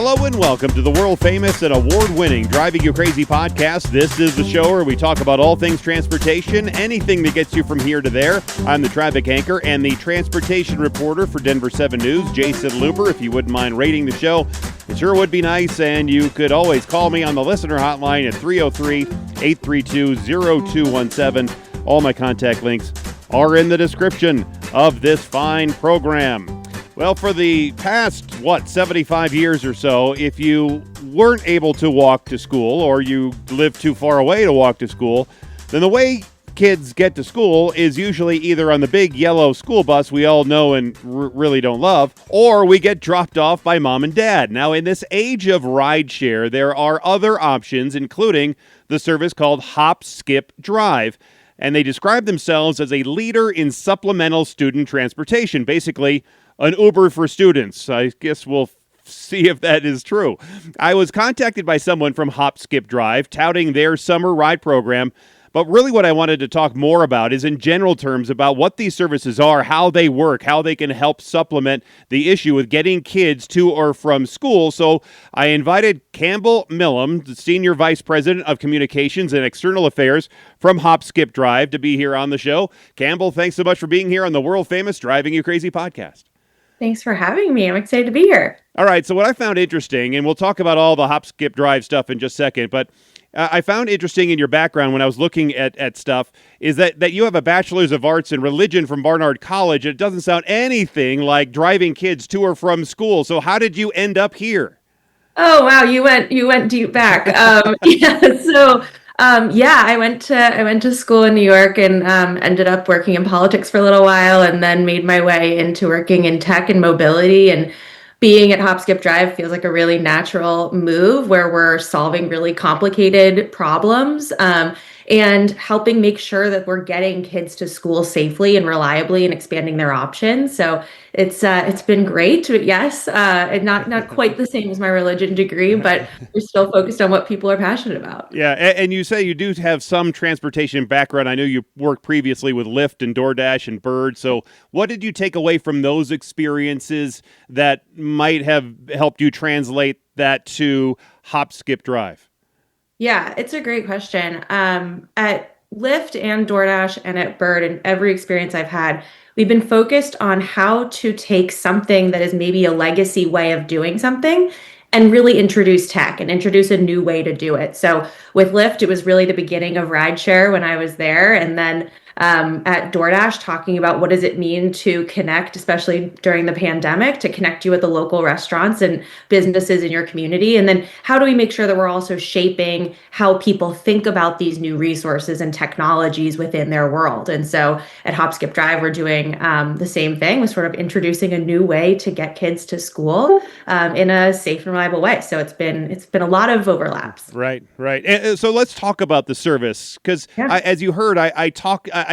Hello and welcome to the world-famous and award-winning Driving You Crazy podcast. This is the show where we talk about all things transportation, anything that gets you from here to there. I'm the traffic anchor and the transportation reporter for Denver 7 News, Jason Looper. If you wouldn't mind rating the show, it sure would be nice, and you could always call me on the listener hotline at 303-832-0217. All my contact links are in the description of this fine program. Well, for the past, 75 years or so, if you weren't able to walk to school or you lived too far away to walk to school, then the way kids get to school is usually either on the big yellow school bus we all know and really don't love, or we get dropped off by mom and dad. Now, in this age of rideshare, there are other options, including the service called HopSkipDrive. And they describe themselves as a leader in supplemental student transportation, basically an Uber for students. I guess we'll see if that is true. I was contacted by someone from HopSkipDrive touting their summer ride program, but really what I wanted to talk more about is in general terms about what these services are, how they work, how they can help supplement the issue with getting kids to or from school. So I invited Campbell Millum, the Senior Vice President of Communications and External Affairs from HopSkipDrive, to be here on the show. Campbell, thanks so much for being here on the world-famous Driving You Crazy podcast. Thanks for having me. I'm excited to be here. All right, so what I found interesting, and we'll talk about all the HopSkipDrive stuff in just a second, but I found interesting in your background when I was looking at stuff is that you have a Bachelor's of Arts in Religion from Barnard College. It doesn't sound anything like driving kids to or from school. So how did you end up here? Oh, wow. You went deep back. I went to school in New York and ended up working in politics for a little while, and then made my way into working in tech and mobility. And being at HopSkipDrive feels like a really natural move where we're solving really complicated problems and helping make sure that we're getting kids to school safely and reliably and expanding their options. So it's been great. Yes, and not quite the same as my religion degree, but we're still focused on what people are passionate about. Yeah, and you say you do have some transportation background. I know you worked previously with Lyft and DoorDash and Bird. So what did you take away from those experiences that might have helped you translate that to HopSkipDrive? Yeah, it's a great question. At Lyft and DoorDash and at Bird and every experience I've had, we've been focused on how to take something that is maybe a legacy way of doing something and really introduce tech and introduce a new way to do it. So with Lyft, it was really the beginning of rideshare when I was there. And then at DoorDash, talking about what does it mean to connect, especially during the pandemic, to connect you with the local restaurants and businesses in your community. And then how do we make sure that we're also shaping how people think about these new resources and technologies within their world? And so at HopSkipDrive, we're doing the same thing. We're sort of introducing a new way to get kids to school in a safe and reliable way. So it's been a lot of overlaps. Right. And so let's talk about the service, because as you heard, I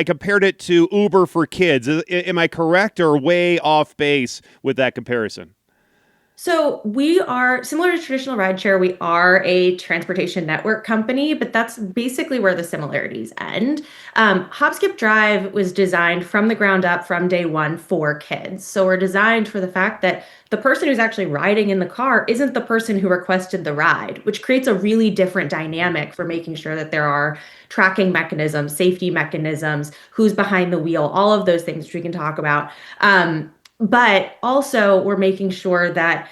compared it to Uber for kids. Am I correct or way off base with that comparison? So we are similar to traditional rideshare. We are a transportation network company, but that's basically where the similarities end. HopSkipDrive was designed from the ground up from day one for kids. So we're designed for the fact that the person who's actually riding in the car isn't the person who requested the ride, which creates a really different dynamic for making sure that there are tracking mechanisms, safety mechanisms, who's behind the wheel, all of those things which we can talk about. But also we're making sure that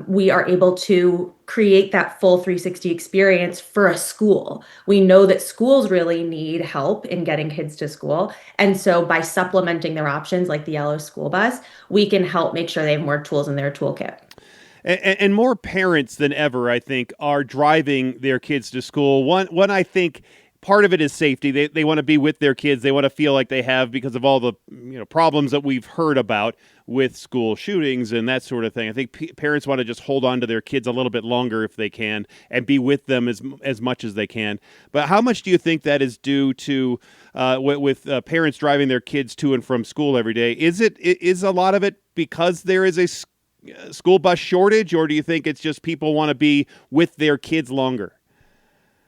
we are able to create that full 360 experience for a school. We know that schools really need help in getting kids to school. And so by supplementing their options like the yellow school bus, we can help make sure they have more tools in their toolkit. And more parents than ever, I think, are driving their kids to school. One I think part of it is safety. They want to be with their kids. They want to feel like they have, because of all the problems that we've heard about with school shootings and that sort of thing. I think parents want to just hold on to their kids a little bit longer if they can and be with them as much as they can. But how much do you think that is due to with parents driving their kids to and from school every day? Is a lot of it because there is a school bus shortage, or do you think it's just people want to be with their kids longer?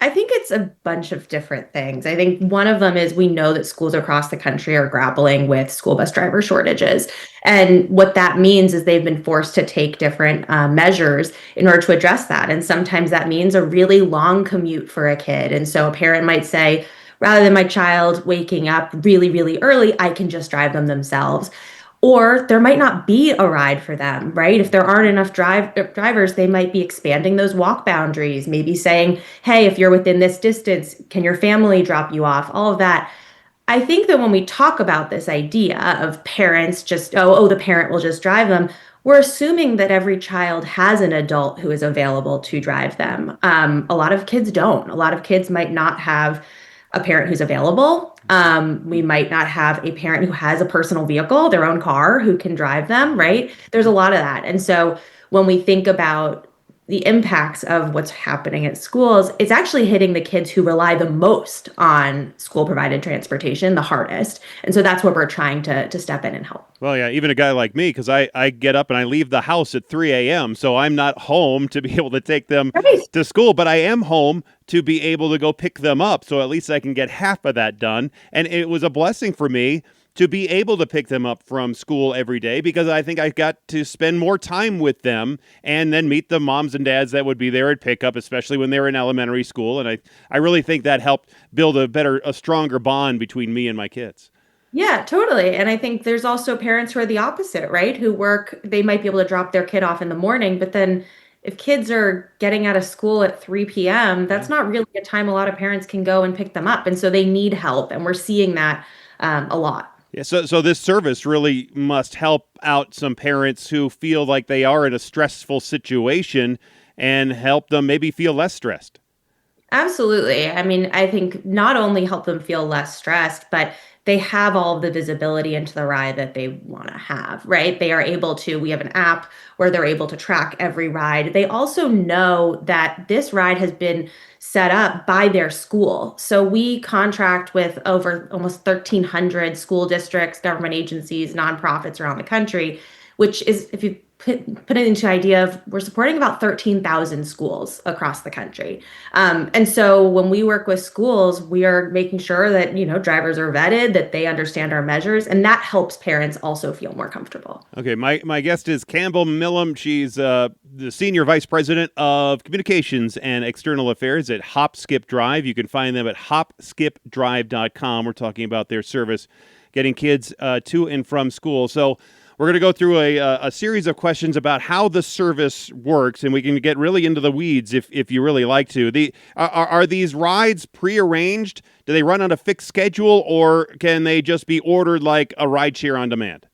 I think it's a bunch of different things. I think one of them is we know that schools across the country are grappling with school bus driver shortages. And what that means is they've been forced to take different measures in order to address that. And sometimes that means a really long commute for a kid. And so a parent might say, rather than my child waking up really, really early, I can just drive them themselves. Or there might not be a ride for them, right? If there aren't enough drivers, they might be expanding those walk boundaries, maybe saying, hey, if you're within this distance, can your family drop you off? All of that. I think that when we talk about this idea of parents just, the parent will just drive them, we're assuming that every child has an adult who is available to drive them. A lot of kids don't. A lot of kids might not have a parent who's available. We might not have a parent who has a personal vehicle, their own car, who can drive them, right? There's a lot of that. And so when we think about the impacts of what's happening at schools, it's actually hitting the kids who rely the most on school provided transportation the hardest. And so that's where we're trying to step in and help. Well, yeah, even a guy like me, because I get up and I leave the house at 3 a.m., so I'm not home to be able to take them Right. to school, but I am home to be able to go pick them up, so at least I can get half of that done. And it was a blessing for me to be able to pick them up from school every day because I think I got to spend more time with them and then meet the moms and dads that would be there at pickup, especially when they were in elementary school. And I really think that helped build a stronger bond between me and my kids. Yeah, totally. And I think there's also parents who are the opposite, right? Who work, they might be able to drop their kid off in the morning, but then if kids are getting out of school at 3 p.m., Yeah. that's not really a time a lot of parents can go and pick them up. And so they need help. And we're seeing that a lot. Yeah, so this service really must help out some parents who feel like they are in a stressful situation and help them maybe feel less stressed. Absolutely. I mean, I think not only help them feel less stressed, but they have all of the visibility into the ride that they want to have, right? They are able to, we have an app where they're able to track every ride. They also know that this ride has been set up by their school. So we contract with over almost 1,300 school districts, government agencies, nonprofits around the country, which is, if you put it into idea of, we're supporting about 13,000 schools across the country. And so when we work with schools, we are making sure that, drivers are vetted, that they understand our measures, and that helps parents also feel more comfortable. Okay, my guest is Campbell Millum. She's the Senior Vice President of Communications and External Affairs at HopSkipDrive. You can find them at HopSkipDrive.com. We're talking about their service getting kids to and from school. So we're going to go through a series of questions about how the service works, and we can get really into the weeds if you really like to. Are these rides prearranged? Do they run on a fixed schedule, or can they just be ordered like a rideshare on demand?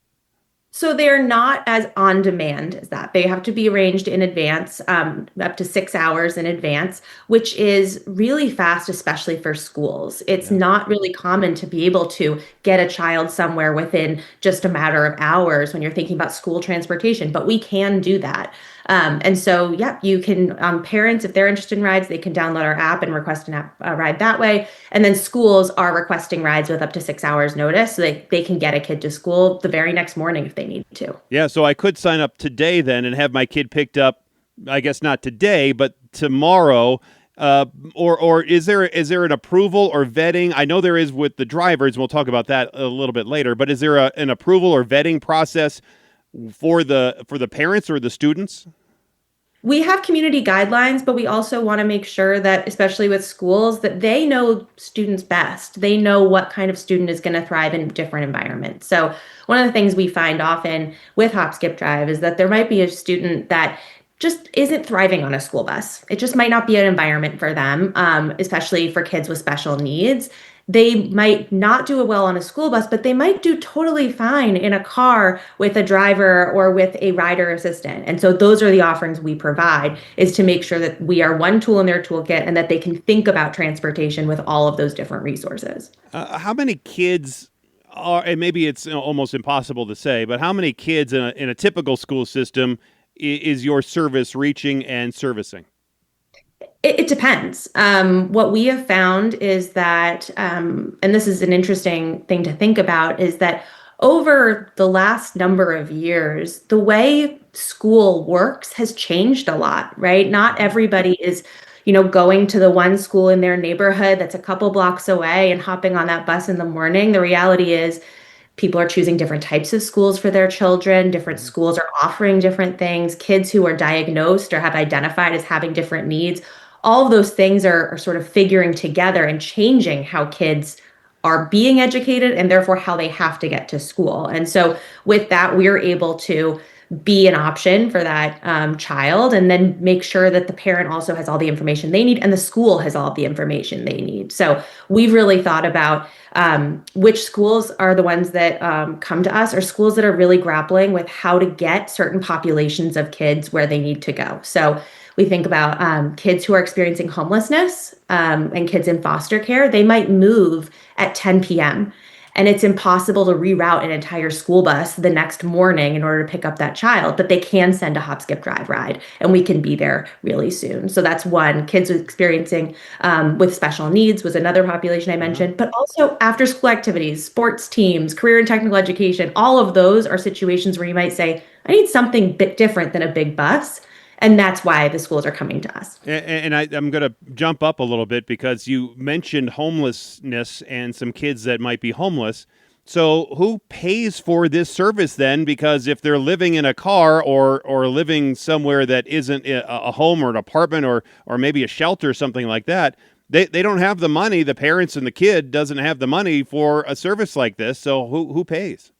So they're not as on demand as that. They have to be arranged in advance, up to 6 hours in advance, which is really fast, especially for schools. It's not really common to be able to get a child somewhere within just a matter of hours when you're thinking about school transportation, but we can do that. And so, you can, parents, if they're interested in rides, they can download our app and request a ride that way. And then schools are requesting rides with up to 6 hours notice so they can get a kid to school the very next morning if they need to. Yeah, so I could sign up today then and have my kid picked up, I guess not today, but tomorrow. Or is there an approval or vetting? I know there is with the drivers. We'll talk about that a little bit later. But is there an approval or vetting process for the parents or the students? We have community guidelines, but we also want to make sure that, especially with schools, that they know students best. They know what kind of student is going to thrive in different environments. So one of the things we find often with Hop Skip Drive is that there might be a student that just isn't thriving on a school bus. It just might not be an environment for them, especially for kids with special needs. They might not do well on a school bus, but they might do totally fine in a car with a driver or with a rider assistant. And so those are the offerings we provide, is to make sure that we are one tool in their toolkit and that they can think about transportation with all of those different resources. How many kids are, and maybe it's almost impossible to say, but how many kids in a typical school system is your service reaching and servicing? It depends. What we have found is that, and this is an interesting thing to think about, is that over the last number of years, the way school works has changed a lot, right? Not everybody is going to the one school in their neighborhood that's a couple blocks away and hopping on that bus in the morning. The reality is people are choosing different types of schools for their children. Different Mhm. schools are offering different things. Kids who are diagnosed or have identified as having different needs. All of those things are sort of figuring together and changing how kids are being educated and therefore how they have to get to school. And so with that, we're able to be an option for that child and then make sure that the parent also has all the information they need and the school has all the information they need. So we've really thought about which schools are the ones that come to us, or schools that are really grappling with how to get certain populations of kids where they need to go. So we think about kids who are experiencing homelessness and kids in foster care. They might move at 10 p.m. and it's impossible to reroute an entire school bus the next morning in order to pick up that child, but they can send a HopSkipDrive ride and we can be there really soon. So that's one. Kids experiencing with special needs was another population I Uh-huh. mentioned, but also after school activities, sports teams, career and technical education. All of those are situations where you might say, I need something bit different than a big bus. And that's why the schools are coming to us. I'm going to jump up a little bit because you mentioned homelessness and some kids that might be homeless. So who pays for this service then? Because if they're living in a car or living somewhere that isn't a home or an apartment or maybe a shelter or something like that, they don't have the money. The parents and the kid doesn't have the money for a service like this. So who pays?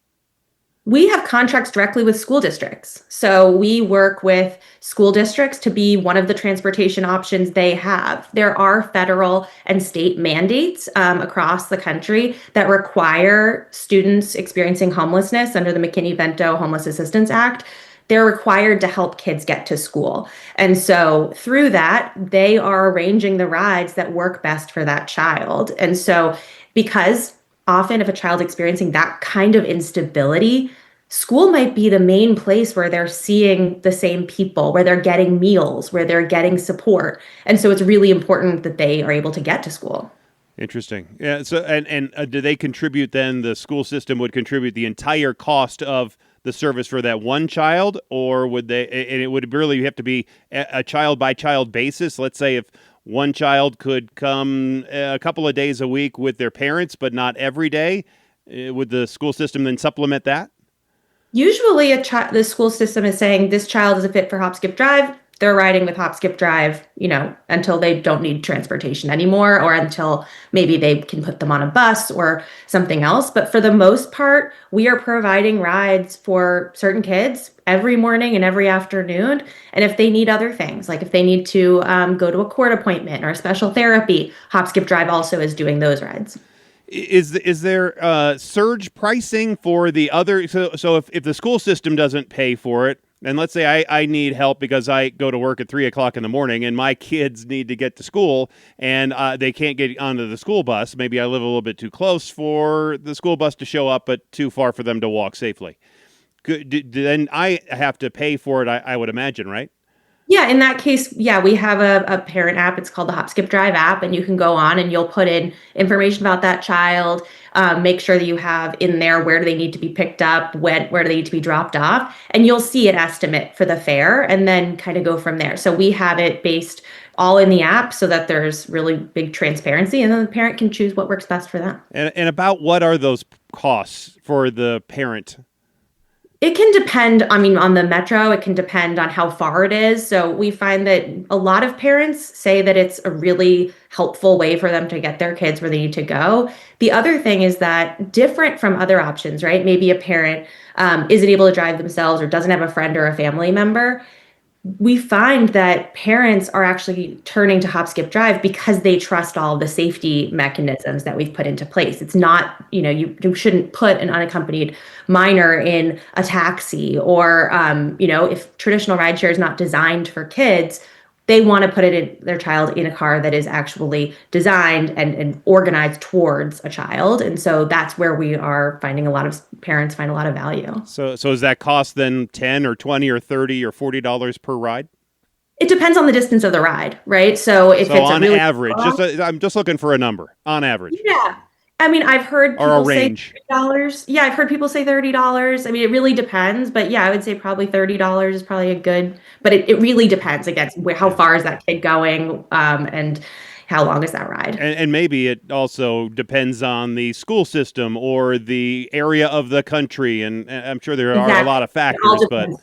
We have contracts directly with school districts. So we work with school districts to be one of the transportation options they have. There are federal and state mandates across the country that require students experiencing homelessness under the McKinney-Vento Homeless Assistance Act. They're required to help kids get to school. And so through that, they are arranging the rides that work best for that child. And so because often if a child experiencing that kind of instability, school might be the main place where they're seeing the same people, where they're getting meals, where they're getting support. And so it's really important that they are able to get to school. Interesting. Yeah. So, and do they contribute then? The school system would contribute the entire cost of the service for that one child, or would they? And it would really have to be a child by child basis. Let's say if one child could come a couple of days a week with their parents, but not every day, would the school system then supplement that? Usually, the school system is saying this child is a fit for Hop Skip Drive. They're riding with Hop Skip Drive, until they don't need transportation anymore, or until maybe they can put them on a bus or something else. But for the most part, we are providing rides for certain kids every morning and every afternoon. And if they need other things, like if they need to go to a court appointment or a special therapy, Hop Skip Drive also is doing those rides. Is there surge pricing for the other? So if the school system doesn't pay for it, and let's say I need help because I go to work at 3 o'clock in the morning and my kids need to get to school and they can't get onto the school bus. Maybe I live a little bit too close for the school bus to show up, but too far for them to walk safely. Then I have to pay for it, I would imagine, right? Yeah, in that case, yeah, we have a parent app. It's called the HopSkipDrive app, and you can go on and you'll put in information about that child. Make sure that you have in there where do they need to be picked up, where do they need to be dropped off, and you'll see an estimate for the fare, and then kind of go from there. So we have it based all in the app so that there's really big transparency, and then the parent can choose what works best for them. And about what are those costs for the parent? It can depend, I mean, on the metro, it can depend on how far it is. So we find that a lot of parents say that it's a really helpful way for them to get their kids where they need to go. The other thing is that different from other options, right? Maybe a parent isn't able to drive themselves or doesn't have a friend or a family member. We find that parents are actually turning to HopSkipDrive because they trust all the safety mechanisms that we've put into place. It's not, you shouldn't put an unaccompanied minor in a taxi or, if traditional rideshare is not designed for kids, they want to put their child in a car that is actually designed and organized towards a child. And so that's where we are finding a lot of parents find a lot of value. So is that cost then 10 or 20 or 30 or $40 per ride? It depends on the distance of the ride, right? So if So it's a on really average, I'm just looking for a number. On average. yeah. I mean, I've heard or a people say range? $30. Yeah, I've heard people say $30. I mean, it really depends, but yeah, I would say probably $30 is probably a good, but it really depends against how Yeah. far is that kid going, and how long is that ride. And maybe it also depends on the school system or the area of the country. And I'm sure there are a Exactly. lot of It all factors, but depends.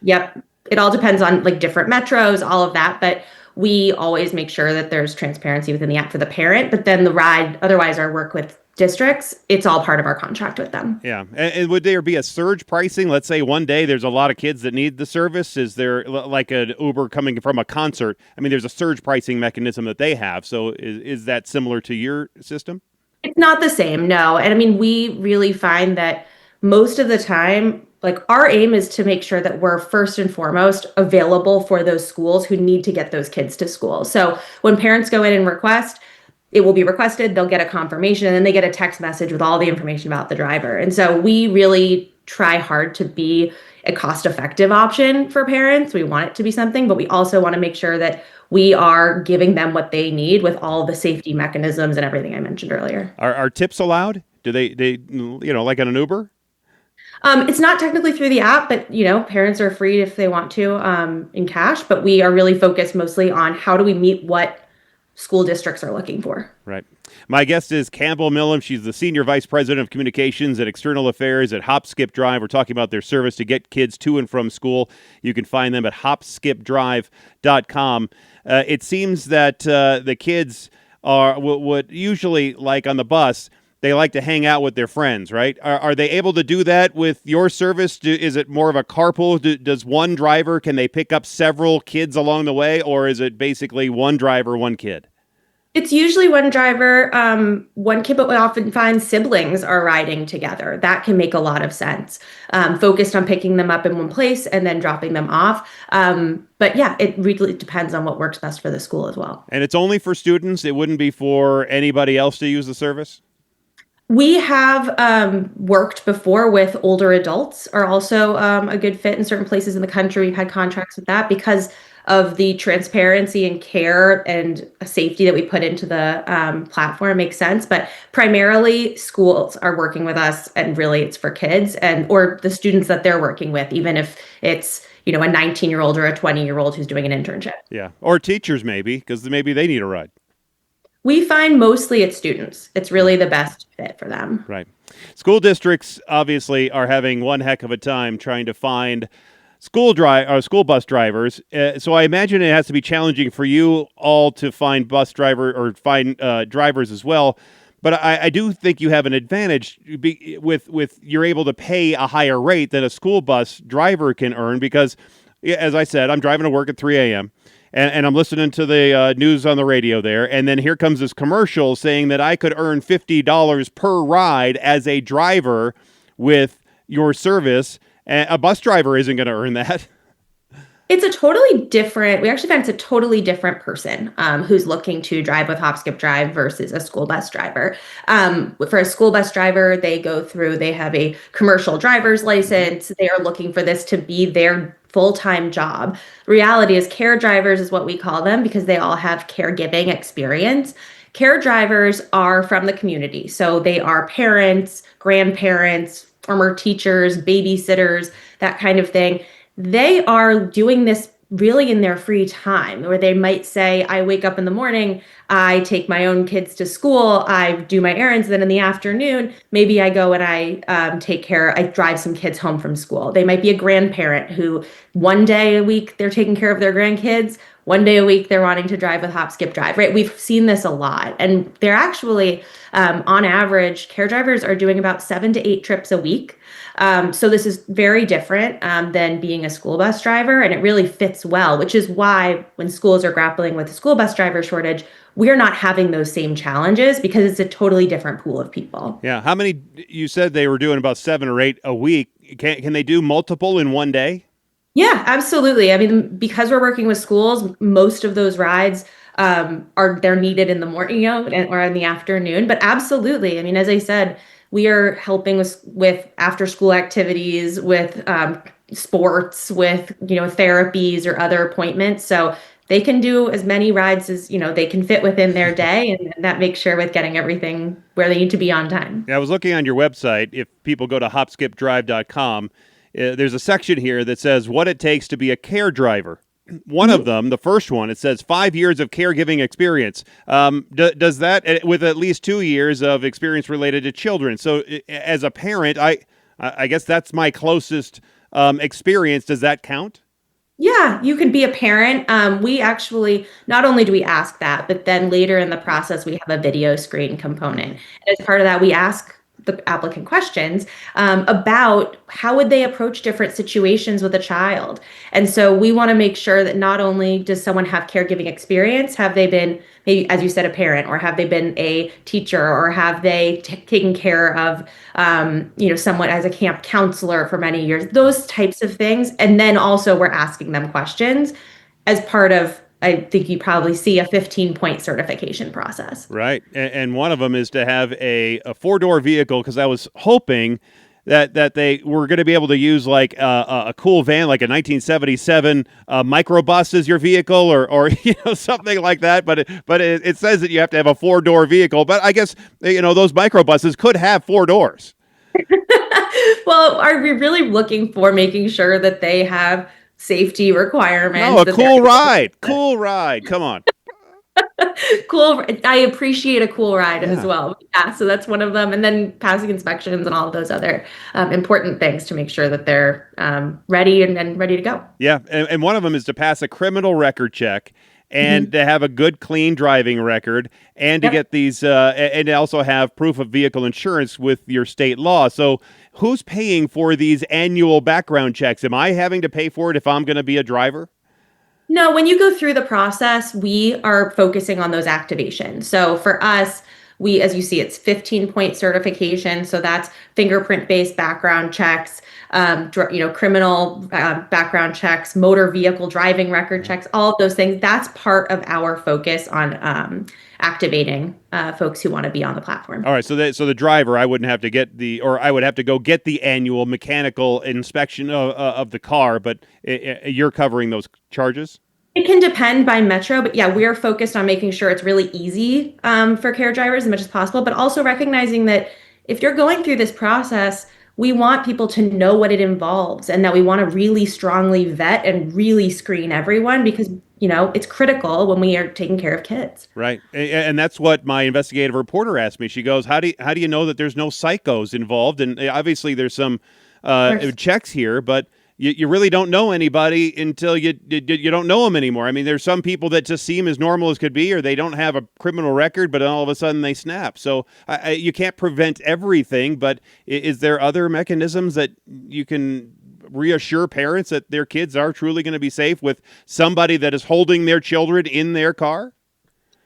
Yep. It all depends on like different metros, all of that. But we always make sure that there's transparency within the app for the parent. But then the ride, otherwise, our work with districts, it's all part of our contract with them. yeah. And would there be a surge pricing? Let's say one day there's a lot of kids that need the service. Is there like an Uber coming from a concert? I mean, there's a surge pricing mechanism that they have. So is that similar to your system? It's not the same, no. And I mean, we really find that most of the time, like our aim is to make sure that we're first and foremost available for those schools who need to get those kids to school. So when parents go in and request, it will be requested, they'll get a confirmation, and then they get a text message with all the information about the driver. And so we really try hard to be a cost-effective option for parents. We want it to be something, but we also want to make sure that we are giving them what they need with all the safety mechanisms and everything I mentioned earlier. Are tips allowed? Do they like on an Uber? It's not technically through the app, but parents are free if they want to in cash. But we are really focused mostly on how do we meet what school districts are looking for. Right. My guest is Campbell Millum. She's the Senior Vice President of Communications and External Affairs at HopSkipDrive. We're talking about their service to get kids to and from school. You can find them at HopSkipDrive.com. It seems that the kids are would usually, like on the bus, they like to hang out with their friends, right? Are they able to do that with your service? Is it more of a carpool? Does one driver, can they pick up several kids along the way, or is it basically one driver, one kid? It's usually one driver, one kid, but we often find siblings are riding together. That can make a lot of sense. Focused on picking them up in one place and then dropping them off. But yeah, it really depends on what works best for the school as well. And it's only for students? It wouldn't be for anybody else to use the service? We have worked before with older adults are also a good fit in certain places in the country. We've had contracts with that because of the transparency and care and safety that we put into the platform. Makes sense. But primarily schools are working with us, and really it's for kids and or the students that they're working with, even if it's a 19-year-old or a 20-year-old who's doing an internship. Yeah. Or teachers maybe, because maybe they need a ride. We find mostly it's students. It's really the best fit for them. Right. School districts obviously are having one heck of a time trying to find school bus drivers. So I imagine it has to be challenging for you all to find bus driver or find drivers as well. But I do think you have an advantage with you're able to pay a higher rate than a school bus driver can earn because, as I said, I'm driving to work at 3 a.m. And I'm listening to the news on the radio there, and then here comes this commercial saying that I could earn $50 per ride as a driver with your service. And a bus driver isn't going to earn that. It's a totally different, we actually find it's a totally different person who's looking to drive with HopSkipDrive versus a school bus driver. For a school bus driver, they have a commercial driver's license. They are looking for this to be their full-time job. The reality is care drivers is what we call them because they all have caregiving experience. Care drivers are from the community. So they are parents, grandparents, former teachers, babysitters, that kind of thing. They are doing this really in their free time, where they might say, I wake up in the morning, I take my own kids to school, I do my errands, then in the afternoon, maybe I go and I drive some kids home from school. They might be a grandparent who one day a week they're taking care of their grandkids, one day a week they're wanting to drive with HopSkipDrive, right? We've seen this a lot. And they're actually, on average, care drivers are doing about 7 to 8 trips a week. So this is very different than being a school bus driver, and it really fits well, which is why when schools are grappling with the school bus driver shortage, we're not having those same challenges because it's a totally different pool of people. Yeah. How many, you said they were doing about 7 or 8 a week. Can they do multiple in one day? Yeah, absolutely. I mean, because we're working with schools, most of those rides they're needed in the morning, or in the afternoon. But absolutely, I mean, as I said, we are helping with after school activities, with sports, with therapies or other appointments. So they can do as many rides as, they can fit within their day. And that makes sure with getting everything where they need to be on time. Yeah, I was looking on your website. If people go to HopSkipDrive.com, there's a section here that says what it takes to be a care driver. One of them, the first one, it says 5 years of caregiving experience. Does that, with at least 2 years of experience related to children? So as a parent, I guess that's my closest experience. Does that count? Yeah, you could be a parent. We actually, not only do we ask that, but then later in the process, we have a video screen component. And as part of that, we ask the applicant questions about how would they approach different situations with a child. And so we want to make sure that not only does someone have caregiving experience, have they been, maybe, as you said, a parent, or have they been a teacher, or have they taken care of, someone as a camp counselor for many years, those types of things. And then also we're asking them questions as part of, I think you probably see, a 15-point certification process. Right. And one of them is to have a four-door vehicle, because I was hoping that they were going to be able to use like a cool van, like a 1977 microbus as your vehicle, or something like that. But it says that you have to have a four-door vehicle. But I guess, those microbuses could have 4 doors. Well, are we really looking for making sure that they have safety requirements? No, a cool ride. Cool ride. Come on. Cool. I appreciate a cool ride as well. Yeah, so that's one of them. And then passing inspections and all of those other important things to make sure that they're ready and ready to go. Yeah. And one of them is to pass a criminal record check, and to have a good, clean driving record, and to get these, and also have proof of vehicle insurance with your state law. So who's paying for these annual background checks? Am I having to pay for it if I'm going to be a driver? No, when you go through the process, we are focusing on those activations. So for us, as you see, it's 15-point certification. So that's fingerprint-based background checks, criminal background checks, motor vehicle driving record checks, all of those things. That's part of our focus on activating folks who want to be on the platform. All right. So the driver, I wouldn't have to I would have to go get the annual mechanical inspection of the car, but you're covering those charges? It can depend by metro, but yeah, we're focused on making sure it's really easy for care drivers as much as possible, but also recognizing that if you're going through this process, we want people to know what it involves, and that we want to really strongly vet and really screen everyone, because it's critical when we are taking care of kids. Right. And that's what my investigative reporter asked me. She goes, how do you know that there's no psychos involved? And obviously there's some checks here, but you really don't know anybody until you don't know them anymore. I mean, there's some people that just seem as normal as could be, or they don't have a criminal record, but all of a sudden they snap. So you can't prevent everything, but is there other mechanisms that you can reassure parents that their kids are truly going to be safe with somebody that is holding their children in their car?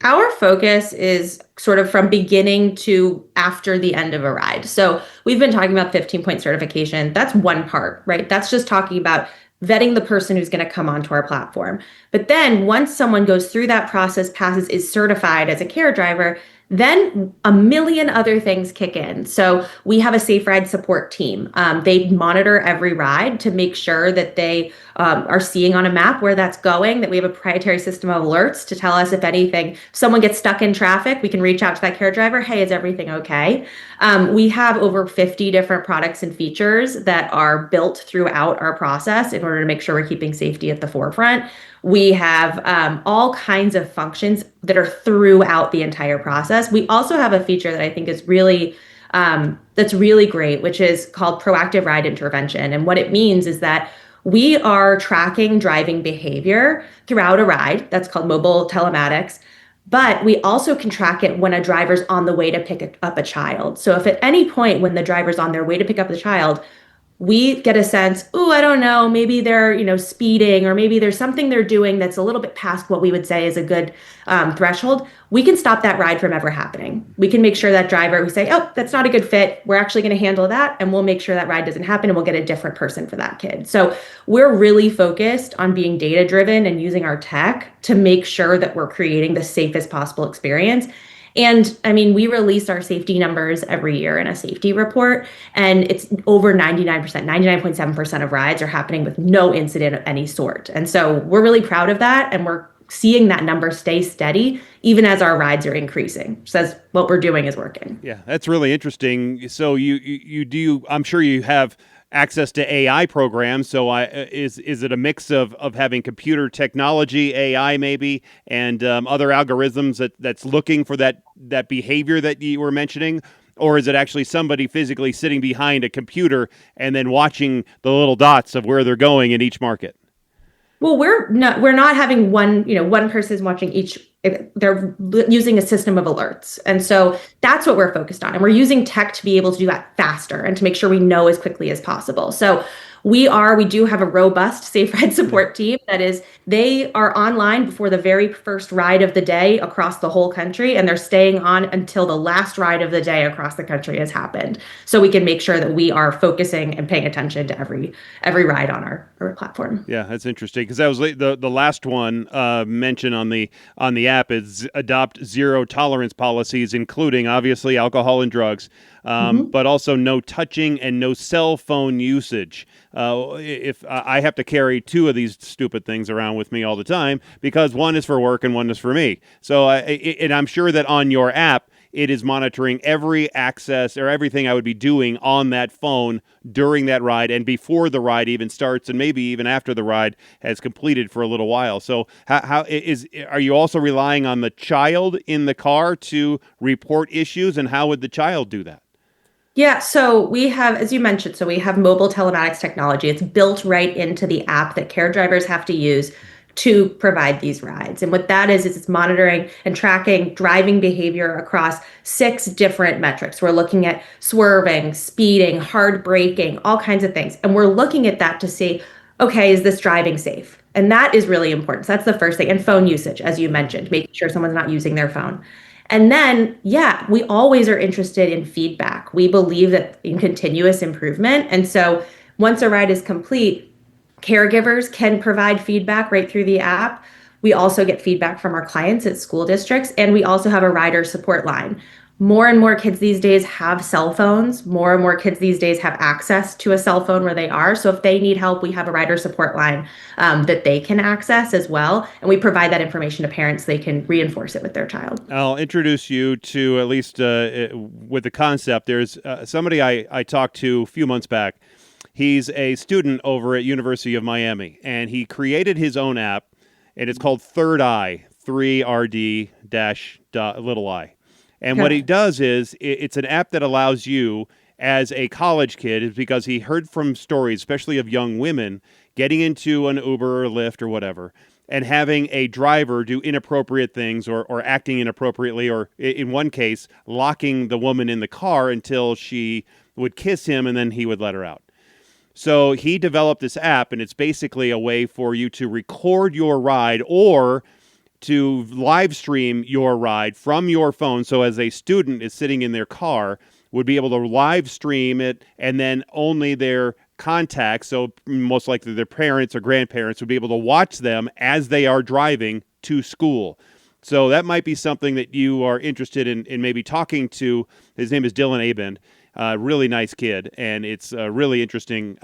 Our focus is sort of from beginning to after the end of a ride. So we've been talking about 15-point certification. That's one part, right? That's just talking about vetting the person who's going to come onto our platform. But then once someone goes through that process, passes, is certified as a care driver, then a million other things kick in. So we have a safe ride support team. They monitor every ride to make sure that they are seeing on a map where that's going, that we have a proprietary system of alerts to tell us if anything, someone gets stuck in traffic, we can reach out to that care driver. Hey, is everything okay? We have over 50 different products and features that are built throughout our process in order to make sure we're keeping safety at the forefront. We have all kinds of functions that are throughout the entire process. We also have a feature that I think is really that's really great, which is called proactive ride intervention. And what it means is that we are tracking driving behavior throughout a ride. That's called mobile telematics. But we also can track it when a driver's on the way to pick up a child. So if at any point when the driver's on their way to pick up the child, we get a sense, I don't know, maybe they're, speeding, or maybe there's something they're doing that's a little bit past what we would say is a good threshold, we can stop that ride from ever happening. We can make sure that driver, we say, that's not a good fit. We're actually going to handle that, and we'll make sure that ride doesn't happen, and we'll get a different person for that kid. So we're really focused on being data-driven and using our tech to make sure that we're creating the safest possible experience. And I mean, we release our safety numbers every year in a safety report, and it's over 99%, 99.7% of rides are happening with no incident of any sort. And so we're really proud of that. And we're seeing that number stay steady even as our rides are increasing. Says what we're doing is working. Yeah, that's really interesting. So you do, I'm sure you have access to AI programs. So is it a mix of having computer technology, AI maybe, and other algorithms that's looking for that behavior that you were mentioning? Or is it actually somebody physically sitting behind a computer and then watching the little dots of where they're going in each market? Well, we're not having one person watching each. They're using a system of alerts. And so that's what we're focused on. And we're using tech to be able to do that faster and to make sure we know as quickly as possible. So we do have a robust safe ride support team that is, they are online before the very first ride of the day across the whole country, and they're staying on until the last ride of the day across the country has happened. So we can make sure that we are focusing and paying attention to every ride on our platform. Yeah, that's interesting because that was the last one mentioned on the app is adopt zero tolerance policies, including obviously alcohol and drugs, but also no touching and no cell phone usage. If I have to carry two of these stupid things around with me all the time because one is for work and one is for me. So and I'm sure that on your app, it is monitoring every access or everything I would be doing on that phone during that ride and before the ride even starts and maybe even after the ride has completed for a little while. So are you also relying on the child in the car to report issues, and how would the child do that? Yeah, so we have, as you mentioned, so we have mobile telematics technology. It's built right into the app that care drivers have to use to provide these rides. And what that is it's monitoring and tracking driving behavior across 6 different metrics. We're looking at swerving, speeding, hard braking, all kinds of things. And we're looking at that to see, okay, is this driving safe? And that is really important. So that's the first thing. And phone usage, as you mentioned, making sure someone's not using their phone. And then, yeah, we always are interested in feedback. We believe that in continuous improvement. And so once a ride is complete, caregivers can provide feedback right through the app. We also get feedback from our clients at school districts, and we also have a rider support line. More and more kids these days have cell phones. More and more kids these days have access to a cell phone where they are. So if they need help, we have a rider support line that they can access as well. And we provide that information to parents so they can reinforce it with their child. I'll introduce you to at least with the concept. There's somebody I talked to a few months back. He's a student over at University of Miami, and he created his own app, and it's called Third Eye, 3RD dash little I. And what he does is it's an app that allows you as a college kid, is because he heard from stories, especially of young women, getting into an Uber or Lyft or whatever, and having a driver do inappropriate things or acting inappropriately, or in one case, locking the woman in the car until she would kiss him and then he would let her out. So he developed this app, and it's basically a way for you to record your ride or to live stream your ride from your phone. So as a student is sitting in their car, would be able to live stream it, and then only their contacts, so most likely their parents or grandparents, would be able to watch them as they are driving to school. So that might be something that you are interested in maybe talking to. His name is Dylan Abend. Really nice kid, and it's a really interesting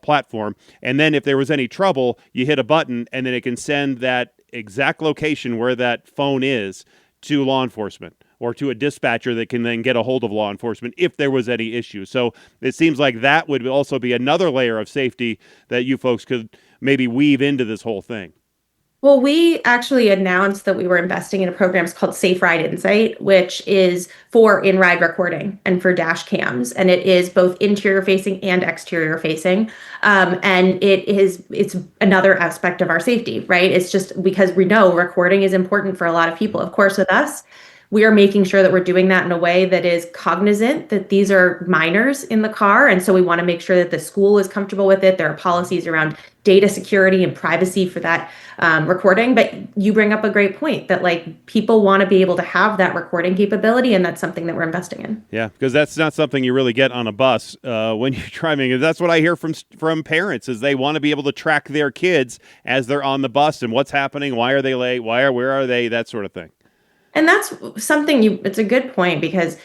platform. And then if there was any trouble, you hit a button, and then it can send that exact location where that phone is to law enforcement or to a dispatcher that can then get a hold of law enforcement if there was any issue. So it seems like that would also be another layer of safety that you folks could maybe weave into this whole thing. Well, we actually announced that we were investing in a program called Safe Ride Insight, which is for in-ride recording and for dash cams. And it is both interior facing and exterior facing. And it's another aspect of our safety, right? It's just because we know recording is important for a lot of people. Of course, with us, we are making sure that we're doing that in a way that is cognizant that these are minors in the car. And so we want to make sure that the school is comfortable with it. There are policies around data security and privacy for that recording. But you bring up a great point that like people want to be able to have that recording capability. And that's something that we're investing in. Yeah, because that's not something you really get on a bus when you're driving. And that's what I hear from parents is they want to be able to track their kids as they're on the bus and what's happening. Why are they late? Where are they? That sort of thing. And that's something it's a good point because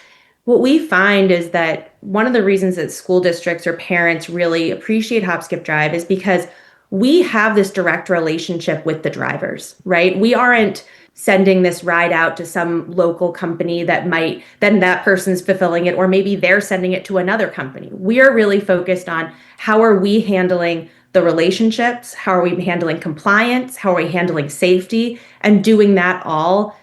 what we find is that one of the reasons that school districts or parents really appreciate HopSkipDrive is because we have this direct relationship with the drivers, right? We aren't sending this ride out to some local company that might, then that person's fulfilling it, or maybe they're sending it to another company. We are really focused on how are we handling the relationships, how are we handling compliance, how are we handling safety, and doing that all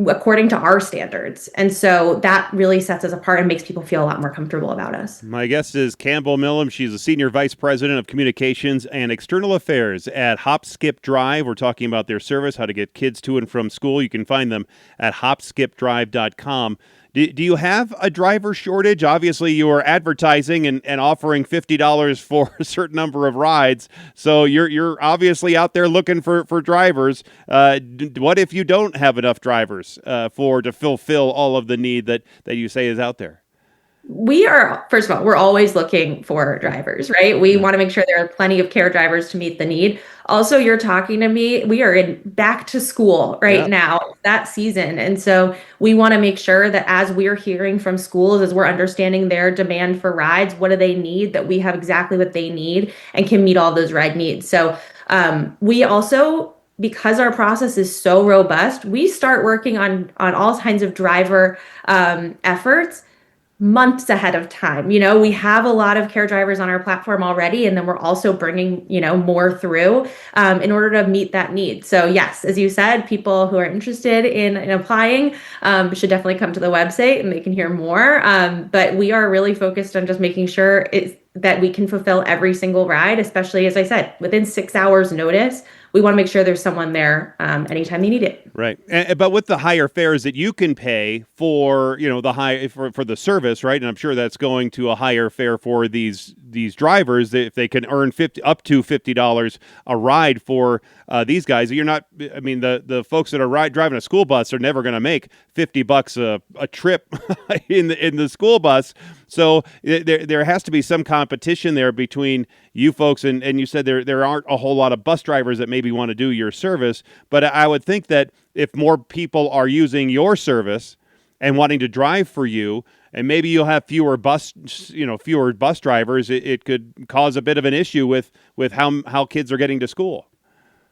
according to our standards. And so that really sets us apart and makes people feel a lot more comfortable about us. My guest is Campbell Millum. She's a Senior Vice President of Communications and External Affairs at HopSkipDrive. We're talking about their service, how to get kids to and from school. You can find them at HopSkipDrive.com. Do you have a driver shortage? Obviously, you are advertising and offering $50 for a certain number of rides, so you're obviously out there looking for drivers. What if you don't have enough drivers to fulfill all of the need that you say is out there? We are, first of all, we're always looking for drivers, right? We want to make sure there are plenty of care drivers to meet the need. Also, you're talking to me, we are in back to school right now, that season. And so we want to make sure that as we're hearing from schools, as we're understanding their demand for rides, what do they need, that we have exactly what they need and can meet all those ride needs. So we also, because our process is so robust, we start working on all kinds of driver efforts months ahead of time. We have a lot of care drivers on our platform already, and then we're also bringing, more through in order to meet that need. So yes, as you said, people who are interested in applying should definitely come to the website and they can hear more. But we are really focused on just making sure that we can fulfill every single ride, especially, as I said, within 6 hours notice. We want to make sure there's someone there anytime they need it. Right. But with the higher fares that you can pay for, for the service, right? And I'm sure that's going to a higher fare for these drivers if they can earn up to $50 a ride for these guys. You're not, I mean, the folks that are driving a school bus are never going to make $50 a trip in the school bus. So there has to be some competition there between you folks and you said there aren't a whole lot of bus drivers that maybe want to do your service, but I would think that if more people are using your service and wanting to drive for you, and maybe you'll have fewer bus drivers, it could cause a bit of an issue with how kids are getting to school.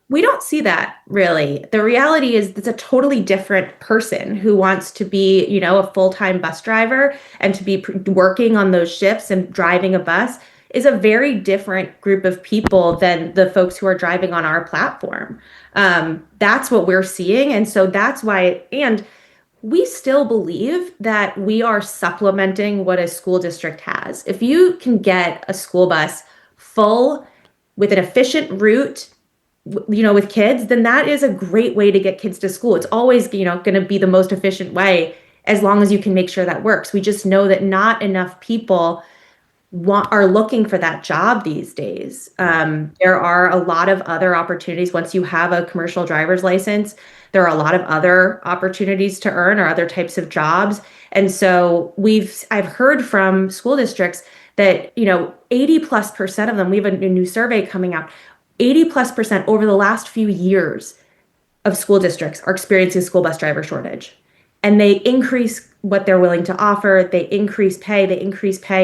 We don't see that really. The reality is it's a totally different person who wants to be, a full-time bus driver and to be working on those shifts and driving a bus is a very different group of people than the folks who are driving on our platform. That's what we're seeing. And so that's why, and we still believe that we are supplementing what a school district has. If you can get a school bus full with an efficient route, with kids, then that is a great way to get kids to school. It's always, going to be the most efficient way as long as you can make sure that works. We just know that not enough people are looking for that job these days. There are a lot of other opportunities. Once you have a commercial driver's license, there are a lot of other opportunities to earn or other types of jobs. And so I've heard from school districts that, 80+% of them, we have a new survey coming out, 80+% over the last few years of school districts are experiencing a school bus driver shortage. And they increase what they're willing to offer, they increase pay,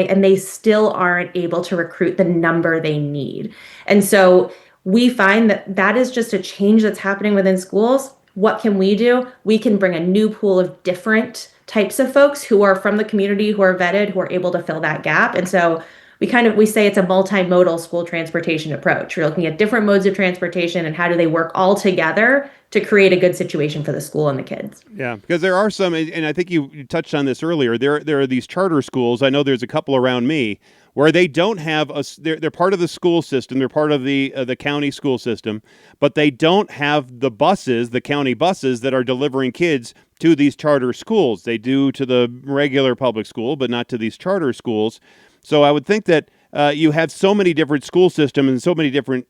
and they still aren't able to recruit the number they need. And so we find that is just a change that's happening within schools. What can we do? We can bring a new pool of different types of folks who are from the community, who are vetted, who are able to fill that gap. And so we say it's a multimodal school transportation approach. We're looking at different modes of transportation and how do they work all together to create a good situation for the school and the kids. Yeah, because there are some, and I think you touched on this earlier, there are these charter schools. I know there's a couple around me where they don't have they're part of the school system, they're part of the county school system, but they don't have the county buses that are delivering kids to these charter schools. They do to the regular public school, but not to these charter schools. So I would think that you have so many different school systems and so many different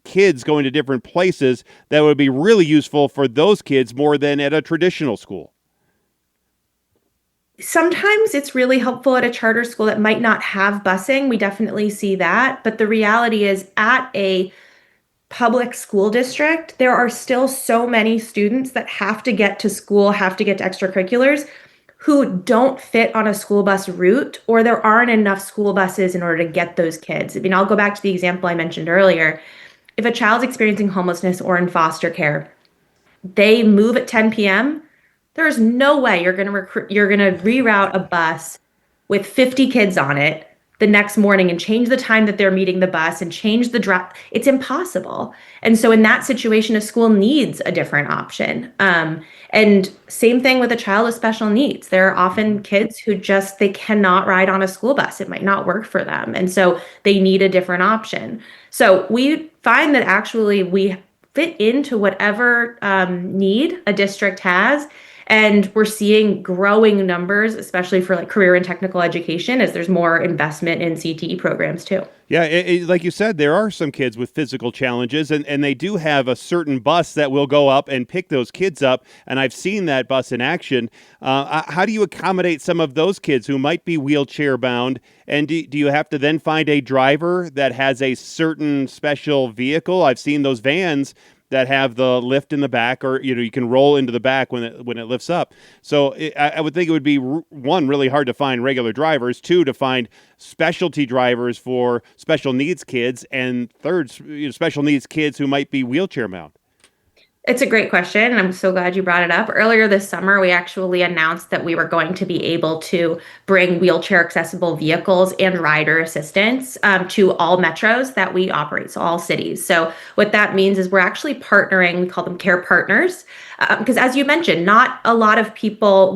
kids going to different places that would be really useful for those kids more than at a traditional school. Sometimes it's really helpful at a charter school that might not have busing. We definitely see that. But the reality is at a public school district, there are still so many students that have to get to school, have to get to extracurriculars who don't fit on a school bus route, or there aren't enough school buses in order to get those kids. I mean, I'll go back to the example I mentioned earlier. if a child's experiencing homelessness or in foster care, they move at 10 p.m., there's no way you're going to reroute a bus with 50 kids on it the next morning and change the time that they're meeting the bus and change the drop. It's impossible. And so in that situation, a school needs a different option. And same thing with a child with special needs. There are often kids who they cannot ride on a school bus. It might not work for them. And so they need a different option. So we find that actually we fit into whatever need a district has. And we're seeing growing numbers, especially for like career and technical education, as there's more investment in CTE programs too. Yeah, like you said, there are some kids with physical challenges, and they do have a certain bus that will go up and pick those kids up, and I've seen that bus in action. How do you accommodate some of those kids who might be wheelchair bound, and do you have to then find a driver that has a certain special vehicle? I've seen those vans that have the lift in the back, or you can roll into the back when it lifts up. So I would think it would be, one, really hard to find regular drivers, two, to find specialty drivers for special needs kids, and third, special needs kids who might be wheelchair bound. It's a great question, and I'm so glad you brought it up. Earlier this summer, we actually announced that we were going to be able to bring wheelchair accessible vehicles and rider assistance to all metros that we operate, so all cities. So what that means is we're actually partnering, we call them care partners, because as you mentioned, not a lot of people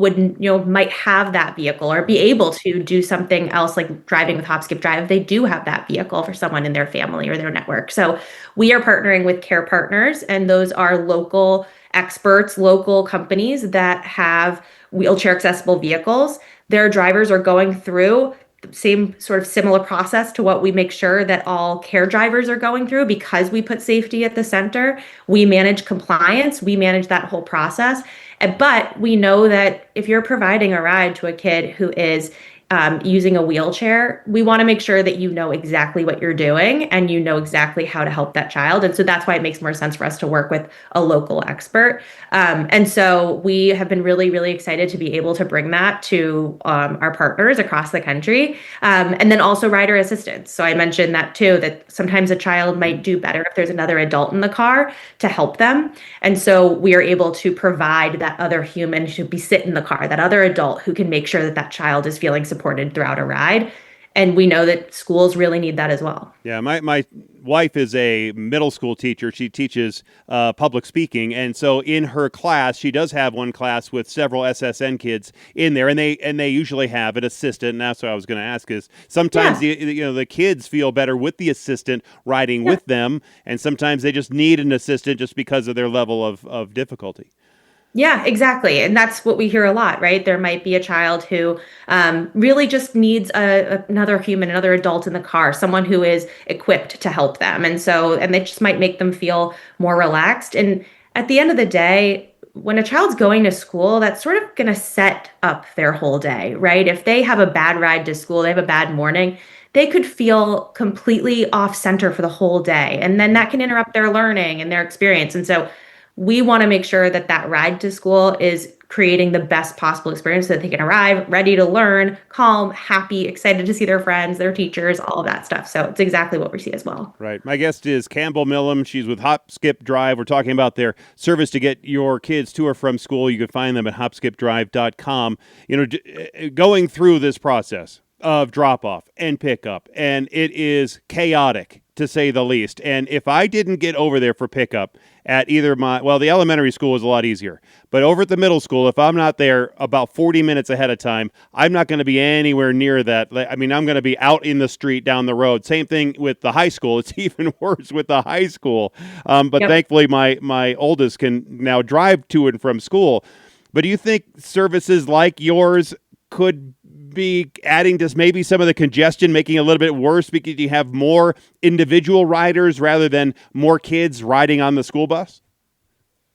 might have that vehicle or be able to do something else like driving with HopSkipDrive if they do have that vehicle for someone in their family or their network. So we are partnering with care partners, and those are local experts, local companies that have wheelchair accessible vehicles. Their drivers are going through the same sort of similar process to what we make sure that all care drivers are going through, because we put safety at the center. We manage compliance, we manage that whole process. But we know that if you're providing a ride to a kid who is using a wheelchair, we want to make sure that you know exactly what you're doing and you know exactly how to help that child. And so that's why it makes more sense for us to work with a local expert. And so we have been really, really excited to be able to bring that to our partners across the country. And then also rider assistance. So I mentioned that too, that sometimes a child might do better if there's another adult in the car to help them. And so we are able to provide that other human who be sit in the car, that other adult who can make sure that that child is feeling supported throughout a ride. And we know that schools really need that as well. Yeah, my wife is a middle school teacher. She teaches public speaking, and so in her class, she does have one class with several SSN kids in there, and they usually have an assistant. And that's what I was going to ask is sometimes the kids feel better with the assistant riding with them, and sometimes they just need an assistant just because of their level of difficulty. Yeah, exactly. And that's what we hear a lot, right? There might be a child who really just needs another human, another adult in the car, someone who is equipped to help them. And they just might make them feel more relaxed. And at the end of the day, when a child's going to school, that's sort of going to set up their whole day, right? If they have a bad ride to school, they have a bad morning, they could feel completely off center for the whole day. And then that can interrupt their learning and their experience. And so we want to make sure that that ride to school is creating the best possible experience so that they can arrive ready to learn, calm, happy, excited to see their friends, their teachers, all of that stuff. So it's exactly what we see as well. Right. My guest is Campbell Millum. She's with HopSkipDrive. We're talking about their service to get your kids to or from school. You can find them at HopSkipDrive.com. Going through this process of drop-off and pickup, and it is chaotic, to say the least. And if I didn't get over there for pickup at either the elementary school is a lot easier, but over at the middle school, if I'm not there about 40 minutes ahead of time, I'm not going to be anywhere near that. I mean, I'm going to be out in the street down the road. Same thing with the high school. It's even worse with the high school. But Thankfully, my oldest can now drive to and from school. But do you think services like yours could be adding to maybe some of the congestion, making it a little bit worse because you have more individual riders rather than more kids riding on the school bus?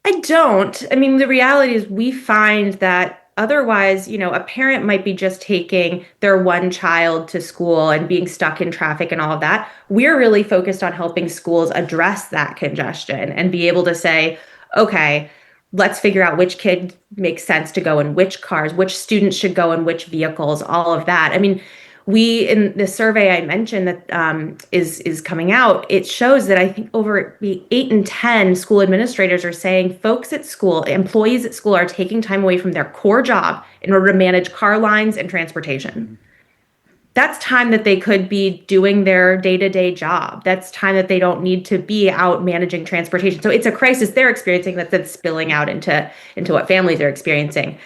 I don't. I mean, the reality is we find that otherwise, a parent might be just taking their one child to school and being stuck in traffic and all of that. We're really focused on helping schools address that congestion and be able to say, okay, let's figure out which kid makes sense to go in which cars, which students should go in which vehicles, all of that. I mean, In the survey I mentioned that is coming out, it shows that I think over 8 in 10 school administrators are saying folks at school, employees at school, are taking time away from their core job in order to manage car lines and transportation. That's time that they could be doing their day-to-day job. That's time that they don't need to be out managing transportation. So it's a crisis they're experiencing that's spilling out into what families are experiencing.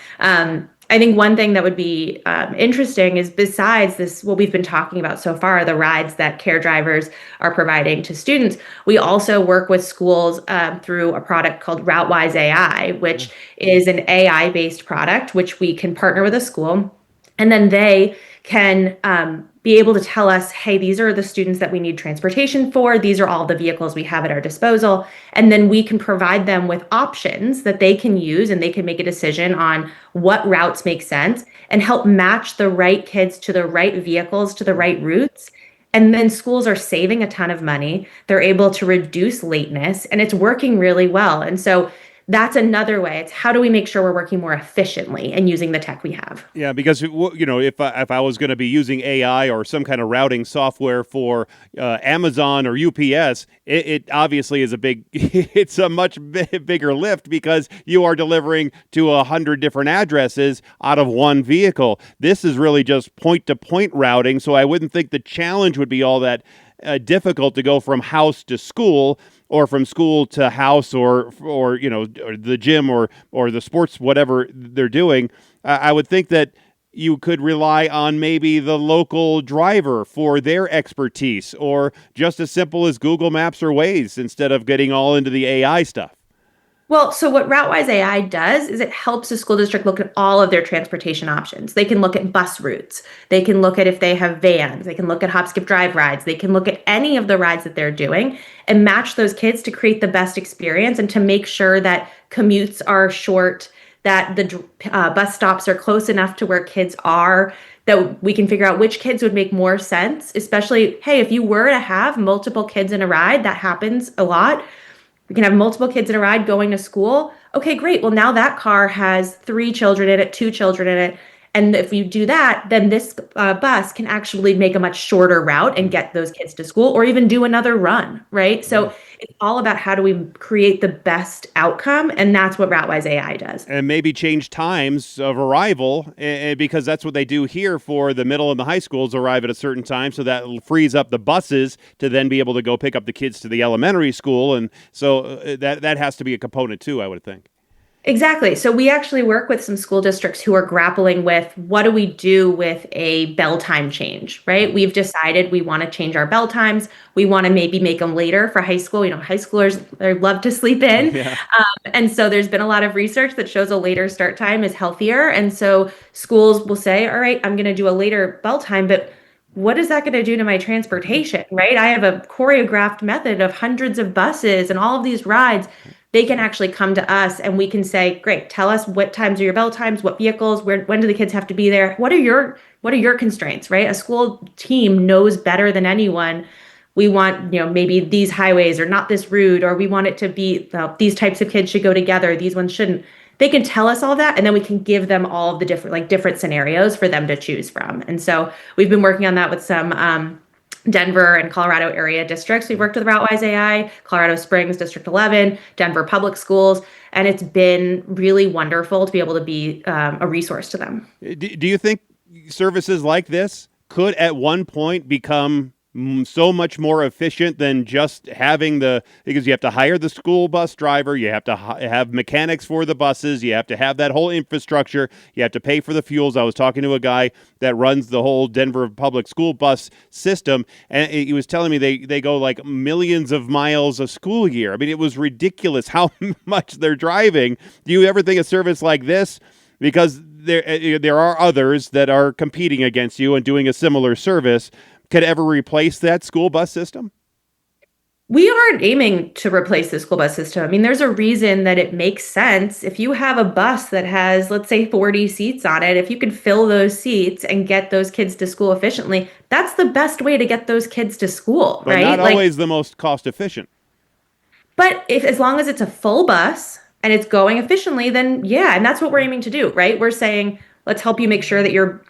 I think one thing that would be interesting is, besides this, what we've been talking about so far, the rides that care drivers are providing to students, we also work with schools through a product called RouteWise AI, which is an AI-based product, which we can partner with a school, and then they can be able to tell us, hey, these are the students that we need transportation for. These are all the vehicles we have at our disposal. And then we can provide them with options that they can use, and they can make a decision on what routes make sense and help match the right kids to the right vehicles to the right routes. And then schools are saving a ton of money. They're able to reduce lateness, and it's working really well. And so that's another way. It's how do we make sure we're working more efficiently and using the tech we have? Yeah, because if I was going to be using AI or some kind of routing software for Amazon or UPS, it obviously is it's a much bigger lift, because you are delivering to 100 different addresses out of one vehicle. This is really just point-to-point routing, so I wouldn't think the challenge would be all that difficult to go from house to school, or from school to house, or the gym, or the sports, whatever they're doing. I would think that you could rely on maybe the local driver for their expertise, or just as simple as Google Maps or Waze, instead of getting all into the AI stuff. Well, so what RouteWise AI does is it helps a school district look at all of their transportation options. They can look at bus routes. They can look at if they have vans. They can look at HopSkipDrive rides. They can look at any of the rides that they're doing and match those kids to create the best experience, and to make sure that commutes are short, that the bus stops are close enough to where kids are, that we can figure out which kids would make more sense, especially, hey, if you were to have multiple kids in a ride, that happens a lot. We can have multiple kids in a ride going to school. Okay, great. Well, now that car has 3 children in it, 2 children in it. And if you do that, then this bus can actually make a much shorter route and get those kids to school, or even do another run, right? So it's all about how do we create the best outcome, and that's what RouteWise AI does. And maybe change times of arrival, because that's what they do here for the middle and the high schools, arrive at a certain time, so that frees up the buses to then be able to go pick up the kids to the elementary school. And so that has to be a component too, I would think. Exactly. So we actually work with some school districts who are grappling with, what do we do with a bell time change, right? We've decided we want to change our bell times. We want to maybe make them later for high school. High schoolers, they love to sleep in. Yeah. And so there's been a lot of research that shows a later start time is healthier. And so schools will say, all right, I'm going to do a later bell time, but what is that going to do to my transportation, right? I have a choreographed method of hundreds of buses and all of these rides. They can actually come to us and we can say, great, tell us what times are your bell times, what vehicles, when do the kids have to be there? What are your constraints, right? A school team knows better than anyone. We want, maybe these highways are not this route, or we want it to be, these types of kids should go together, these ones shouldn't. They can tell us all that, and then we can give them all of the different scenarios for them to choose from. And so we've been working on that with some Denver and Colorado area districts. We've worked with RouteWise AI, Colorado Springs, District 11, Denver Public Schools, and it's been really wonderful to be able to be a resource to them. Do you think services like this could at one point become so much more efficient than just having because you have to hire the school bus driver, you have to have mechanics for the buses, you have to have that whole infrastructure, you have to pay for the fuels. I was talking to a guy that runs the whole Denver public school bus system, and he was telling me they go like millions of miles a school year. I mean, it was ridiculous how much they're driving. Do you ever think a service like this, because there are others that are competing against you and doing a similar service, could ever replace that school bus system? We aren't aiming to replace the school bus system. I mean, there's a reason that it makes sense. If you have a bus that has, let's say, 40 seats on it, if you can fill those seats and get those kids to school efficiently, that's the best way to get those kids to school, but right? Not always the most cost efficient. But as long as it's a full bus and it's going efficiently, then yeah, and that's what we're aiming to do, right? We're saying Let's help you make sure that your,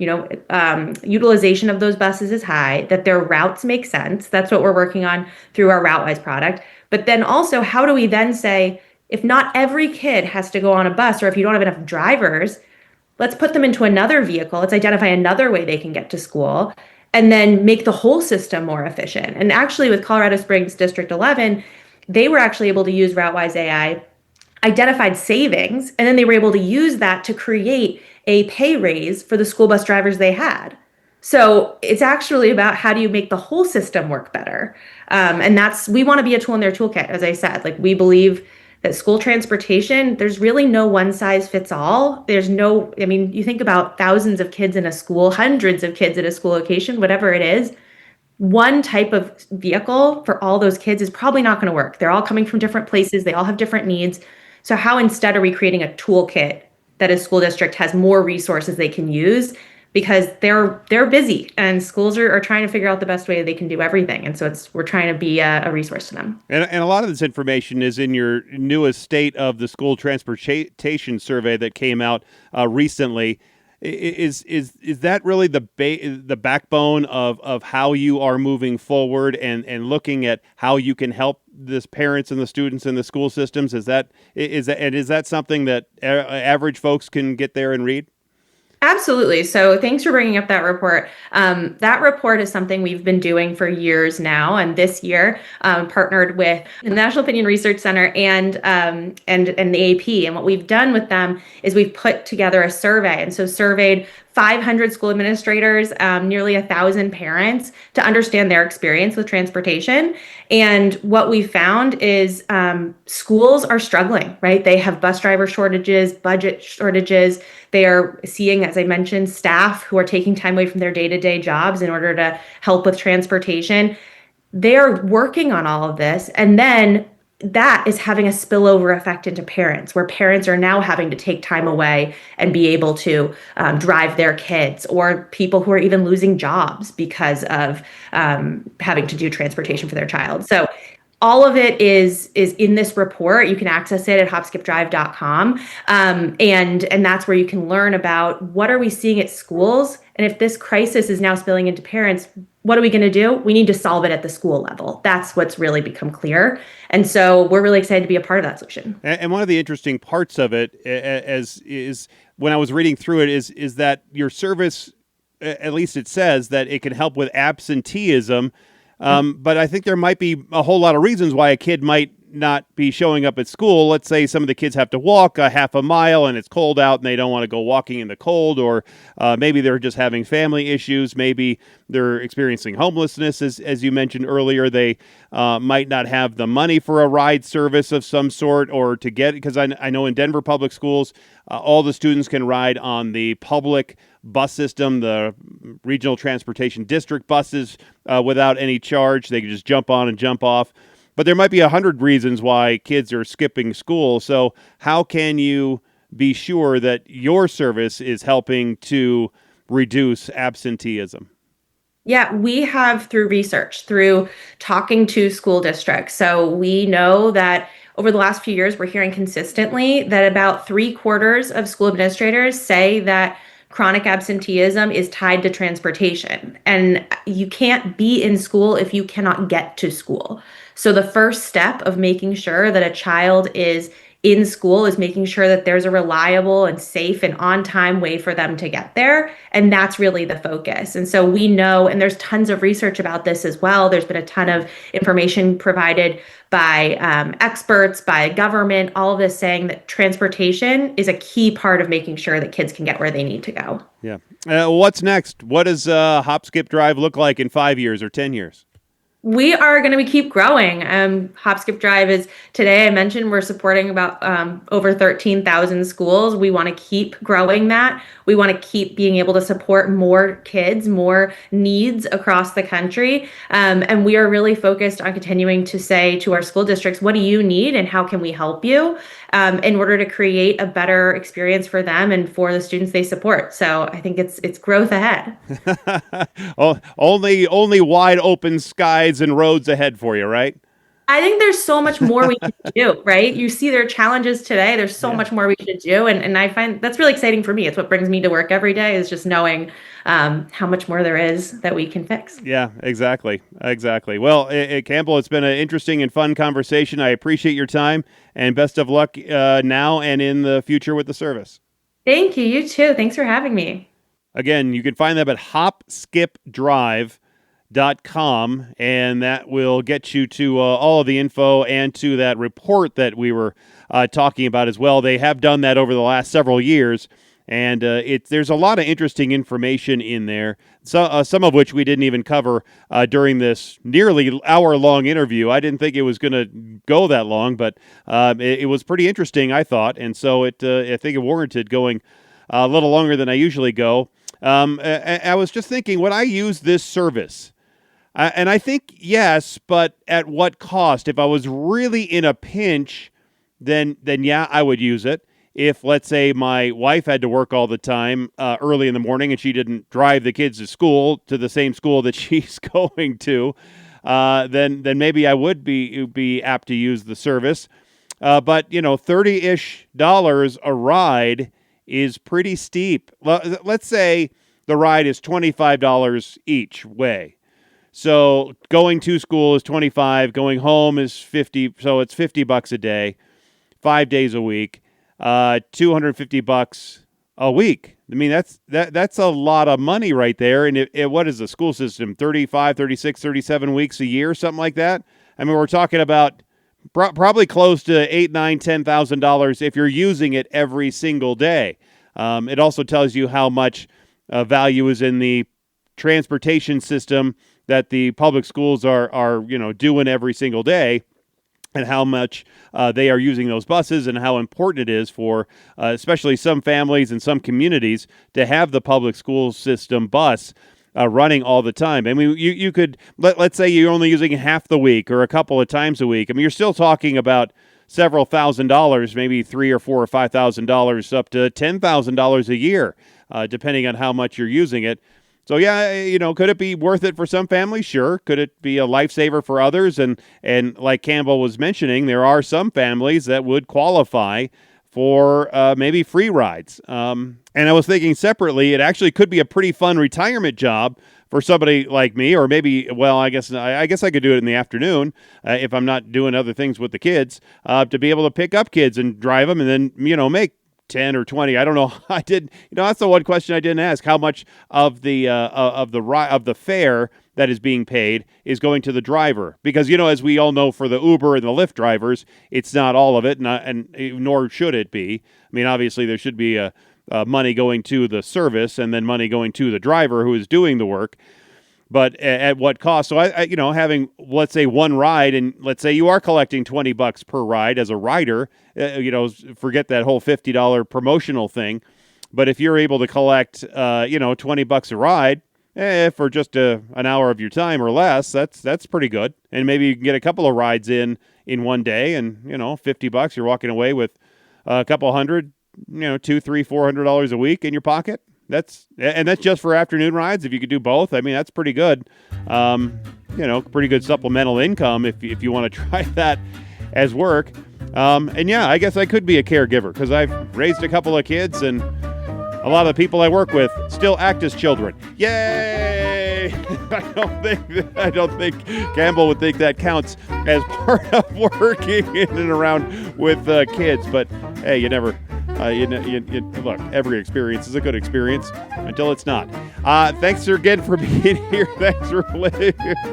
utilization of those buses is high, that their routes make sense. That's what we're working on through our RouteWise product. But then also, how do we then say, if not every kid has to go on a bus, or if you don't have enough drivers, let's put them into another vehicle. Let's identify another way they can get to school and then make the whole system more efficient. And actually, with Colorado Springs District 11, they were actually able to use RouteWise AI, identified savings, and then they were able to use that to create a pay raise for the school bus drivers they had. So it's actually about how do you make the whole system work better? And we want to be a tool in their toolkit, as I said. Like, we believe that school transportation, there's really no one size fits all. You think about thousands of kids in a school, hundreds of kids at a school location, whatever it is. One type of vehicle for all those kids is probably not going to work. They're all coming from different places. They all have different needs. So how instead are we creating a toolkit that a school district has more resources they can use, because they're busy and schools are trying to figure out the best way they can do everything. And so we're trying to be a resource to them. And a lot of this information is in your newest State of the School Transportation Survey that came out recently. Is that really the backbone of how you are moving forward and looking at how you can help the parents and the students in the school systems? Is that something that average folks can get there and read? Absolutely. So thanks for bringing up that report. That report is something we've been doing for years now, and this year partnered with the National Opinion Research Center and the AP. And what we've done with them is we've put together a survey, and so surveyed 500 school administrators, nearly 1,000 parents, to understand their experience with transportation. And what we found is schools are struggling, right? They have bus driver shortages, budget shortages. They are seeing, as I mentioned, staff who are taking time away from their day-to-day jobs in order to help with transportation. They are working on all of this. And then that is having a spillover effect into parents, where parents are now having to take time away and be able to drive their kids, or people who are even losing jobs because of having to do transportation for their child. So all of it is in this report. You can access it at HopSkipDrive.com. And that's where you can learn about what are we seeing at schools. And if this crisis is now spilling into parents, what are we going to do? We need to solve it at the school level. That's what's really become clear. And so we're really excited to be a part of that solution. And one of the interesting parts of it, as is when I was reading through it, is that your service, at least it says that it can help with absenteeism. But I think there might be a whole lot of reasons why a kid might not be showing up at school. Let's say some of the kids have to walk a half a mile and it's cold out and they don't want to go walking in the cold, or maybe they're just having family issues. Maybe they're experiencing homelessness, as you mentioned earlier. They might not have the money for a ride service of some sort, or to get, because I know in Denver public schools, all the students can ride on the public bus system, the regional transportation district buses, without any charge. They can just jump on and jump off. But there might be 100 reasons why kids are skipping school. So how can you be sure that your service is helping to reduce absenteeism? Yeah, we have, through research, through talking to school districts. So we know that over the last few years, we're hearing consistently that about 3/4 of school administrators say that chronic absenteeism is tied to transportation. And you can't be in school if you cannot get to school. So the first step of making sure that a child is in school is making sure that there's a reliable and safe and on-time way for them to get there. And that's really the focus. And so we know, and there's tons of research about this as well. There's been a ton of information provided by experts, by government, all of this saying that transportation is a key part of making sure that kids can get where they need to go. Yeah. What's next? What does HopSkipDrive look like in 5 years or 10 years? We are going to keep growing. HopSkipDrive is, today I mentioned, we're supporting about over 13,000 schools. We want to keep growing that. We want to keep being able to support more kids, more needs across the country. And we are really focused on continuing to say to our school districts, what do you need and how can we help you in order to create a better experience for them and for the students they support. So I think it's growth ahead. Only wide open skies and roads ahead for you, right? I think there's so much more we can do, right? You see their challenges today. There's so much more we should do. And I find that's really exciting for me. It's what brings me to work every day is just knowing how much more there is that we can fix. Yeah, exactly. Exactly. Well, Campbell, it's been an interesting and fun conversation. I appreciate your time and best of luck now and in the future with the service. Thank you. You too. Thanks for having me. Again, you can find them at HopSkipDrive.com, and that will get you to all of the info and to that report that we were talking about as well. They have done that over the last several years, and there's a lot of interesting information in there, so, some of which we didn't even cover during this nearly hour-long interview. I didn't think it was going to go that long, but it was pretty interesting, I thought, and so I think it warranted going a little longer than I usually go. I was just thinking, would I use this service? And I think yes, but at what cost? If I was really in a pinch, then yeah, I would use it. If, let's say, my wife had to work all the time early in the morning and she didn't drive the kids to school, to the same school that she's going to, then maybe I would be apt to use the service. But, $30-ish a ride is pretty steep. Let's say the ride is $25 each way. So going to school is $25, going home is $50, so it's $50 a day, 5 days a week, $250 a week. I mean, that's a lot of money right there. And what is the school system, 35, 36, 37 weeks a year, something like that? I mean, we're talking about probably close to $8,000, $9,000, $10,000 if you're using it every single day. It also tells you how much value is in the transportation system that the public schools are doing every single day, and how much they are using those buses, and how important it is for especially some families and some communities to have the public school system bus running all the time. I mean, you could let's say you're only using half the week or a couple of times a week. I mean, you're still talking about several $1,000s, maybe $3,000 or $4,000 or $5,000, up to $10,000 a year, depending on how much you're using it. So yeah, could it be worth it for some families? Sure. Could it be a lifesaver for others? And like Campbell was mentioning, there are some families that would qualify for maybe free rides. And I was thinking separately, it actually could be a pretty fun retirement job for somebody like me, or maybe, well, I guess I could do it in the afternoon if I'm not doing other things with the kids, to be able to pick up kids and drive them, and then make 10 or 20. I don't know. I did. That's the one question I didn't ask. How much of the fare that is being paid is going to the driver? Because as we all know, for the Uber and the Lyft drivers, it's not all of it, and nor should it be. I mean, obviously there should be money going to the service and then money going to the driver who is doing the work. But at what cost? So I having, let's say, one ride, and let's say you are collecting $20 per ride as a rider, forget that whole $50 promotional thing. But if you're able to collect, $20 a ride, for just an hour of your time or less, that's pretty good. And maybe you can get a couple of rides in one day, and $50, you're walking away with a couple hundred, $200, $300, $400 a week in your pocket. That's just for afternoon rides. If you could do both, I mean, that's pretty good. Pretty good supplemental income if you want to try that as work. And yeah, I guess I could be a caregiver because I've raised a couple of kids, and a lot of the people I work with still act as children. Yay! I don't think Campbell would think that counts as part of working in and around with kids. But hey, you never. Look, every experience is a good experience until it's not. Thanks again for being here. Thanks for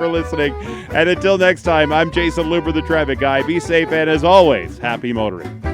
listening. And until next time, I'm Jason Luber, the traffic guy. Be safe, and as always, happy motoring.